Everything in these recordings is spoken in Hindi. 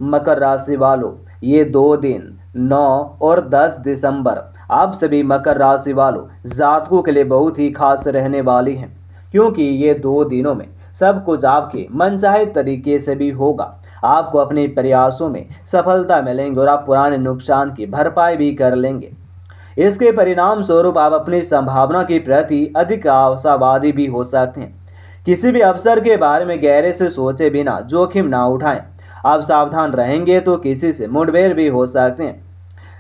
मकर राशि वालों, ये 2 दिन 9 और 10 दिसंबर आप सभी मकर राशि वालों जातकों के लिए बहुत ही खास रहने वाली हैं, क्योंकि ये 2 दिनों में सब कुछ आपके मनचाहे तरीके से भी होगा। आपको अपने प्रयासों में सफलता मिलेंगे और आप पुराने नुकसान की भरपाई भी कर लेंगे। इसके परिणाम स्वरूप आप अपनी संभावना के प्रति अधिक आशावादी भी हो सकते हैं। किसी भी अवसर के बारे में गहरे से सोचे बिना जोखिम ना उठाएं। आप सावधान रहेंगे तो किसी से मुठभेड़ भी हो सकते हैं।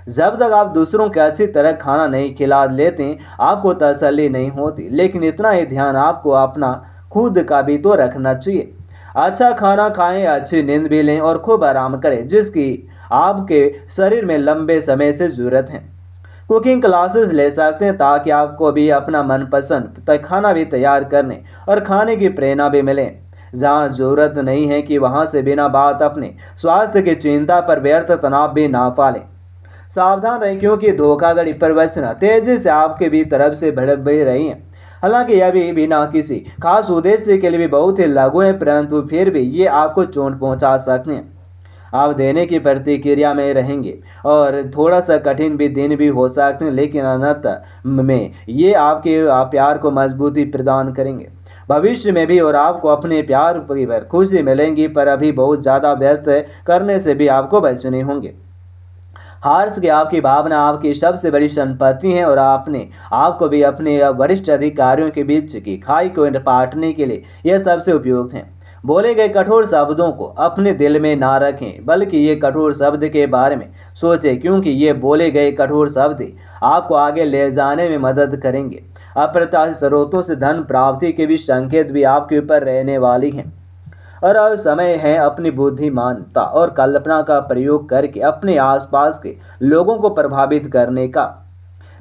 जब तक आप दूसरों के अच्छी तरह खाना नहीं खिला लेते आपको तसल्ली नहीं होती, लेकिन इतना ही ध्यान आपको अपना खुद का भी तो रखना चाहिए। अच्छा खाना खाएं, अच्छी नींद भी लें और खूब आराम करें, जिसकी आपके शरीर में लंबे समय से जरूरत है। कुकिंग क्लासेस ले सकते हैं ताकि आपको भी अपना मनपसंद खाना भी तैयार करने और खाने की प्रेरणा भी मिले। जहाँ जरूरत नहीं है कि वहाँ से बिना बात अपने स्वास्थ्य की चिंता पर व्यर्थ तनाव भी ना पालें। सावधान रहें, क्योंकि धोखाधड़ी प्रवचना तेजी से आपके भी तरफ से बढ़ रही है। हालांकि यह भी बिना किसी खास उद्देश्य के लिए भी बहुत ही लागू है, परंतु फिर भी ये आपको चोट पहुंचा सकते हैं। आप देने की प्रतिक्रिया में रहेंगे और थोड़ा सा कठिन भी दिन भी हो सकते हैं, लेकिन अंत में ये आपके प्यार को मजबूती प्रदान करेंगे भविष्य में भी, और आपको अपने प्यार पर खुशी मिलेंगी। पर अभी बहुत ज़्यादा व्यस्त करने से भी आपको बचने होंगे। हार्स की आपकी भावना आपकी सबसे बड़ी संपत्ति है और आपने आपको भी अपने वरिष्ठ अधिकारियों के बीच की खाई को बांटने के लिए यह सबसे उपयुक्त है। बोले गए कठोर शब्दों को अपने दिल में ना रखें, बल्कि ये कठोर शब्द के बारे में सोचें, क्योंकि ये बोले गए कठोर शब्द आपको आगे ले जाने में मदद करेंगे। अप्रत्याशित स्रोतों से धन प्राप्ति के भी संकेत भी आपके ऊपर रहने वाली हैं। और अब समय है अपनी बुद्धिमानता और कल्पना का प्रयोग करके अपने आसपास के लोगों को प्रभावित करने का।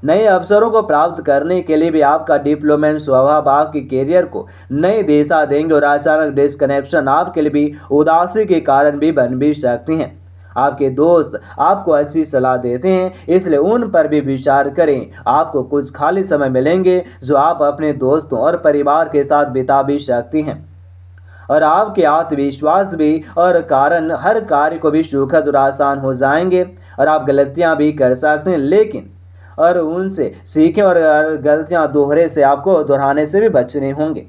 नए अवसरों को प्राप्त करने के लिए भी आपका डिप्लोमेट स्वभाव आपके करियर को नई दिशा देंगे, और अचानक डिस्कनेक्शन आपके लिए भी उदासी के कारण भी बन भी सकती हैं। आपके दोस्त आपको अच्छी सलाह देते हैं, इसलिए उन पर भी विचार करें। आपको कुछ खाली समय मिलेंगे जो आप अपने दोस्तों और परिवार के साथ बिता भी सकती हैं, और आपके आत्मविश्वास भी और कारण हर कार्य को भी सुखद और आसान हो जाएंगे। और आप गलतियां भी कर सकते हैं, लेकिन और उनसे सीखें, और गलतियां दोहराने से भी बचने होंगे।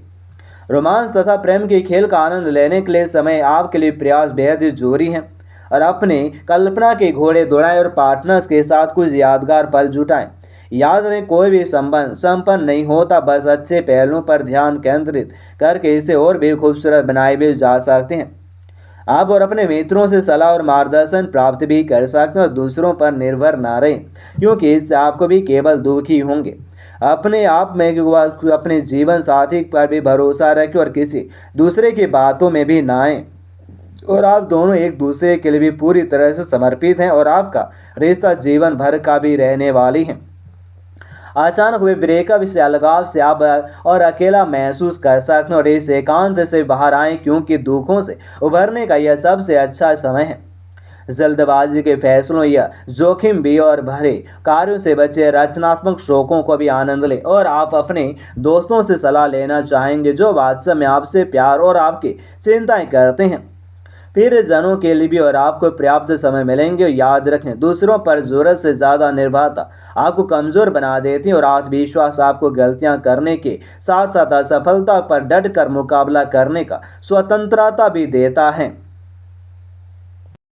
रोमांस तथा प्रेम के खेल का आनंद लेने के लिए समय आपके लिए प्रयास बेहद जरूरी है, और अपने कल्पना के घोड़े दौड़ाएं और पार्टनर्स के साथ कुछ यादगार पल जुटाएं। याद रखें, कोई भी संबंध संपन्न नहीं होता, बस अच्छे पहलुओं पर ध्यान केंद्रित करके इसे और भी खूबसूरत बनाए भी जा सकते हैं। आप और अपने मित्रों से सलाह और मार्गदर्शन प्राप्त भी कर सकते हैं, और दूसरों पर निर्भर ना रहें, क्योंकि इससे आपको भी केवल दुखी होंगे। अपने आप में अपने जीवन साथी पर भी भरोसा रखें और किसी दूसरे की बातों में भी ना आए, और आप दोनों एक दूसरे के लिए भी पूरी तरह से समर्पित हैं, और आपका रिश्ता जीवन भर का भी रहने वाली है। अचानक हुए ब्रेकअप से अलगाव से आप और अकेला महसूस कर सकते हैं, और इस एकांत से बाहर आएं, क्योंकि दुखों से उभरने का यह सबसे अच्छा समय है। जल्दबाजी के फैसलों या जोखिम भी और भरे कार्यों से बचे, रचनात्मक शौकों को भी आनंद लें, और आप अपने दोस्तों से सलाह लेना चाहेंगे जो वास्तव में आपसे प्यार और आपकी चिंताएं करते हैं। फिर जनों के लिए भी और आपको पर्याप्त समय मिलेंगे। याद रखें, दूसरों पर जरूरत से ज़्यादा निर्भरता आपको कमज़ोर बना देती है, और आत्मविश्वास आपको गलतियां करने के साथ साथ असफलता पर डट कर मुकाबला करने का स्वतंत्रता भी देता है।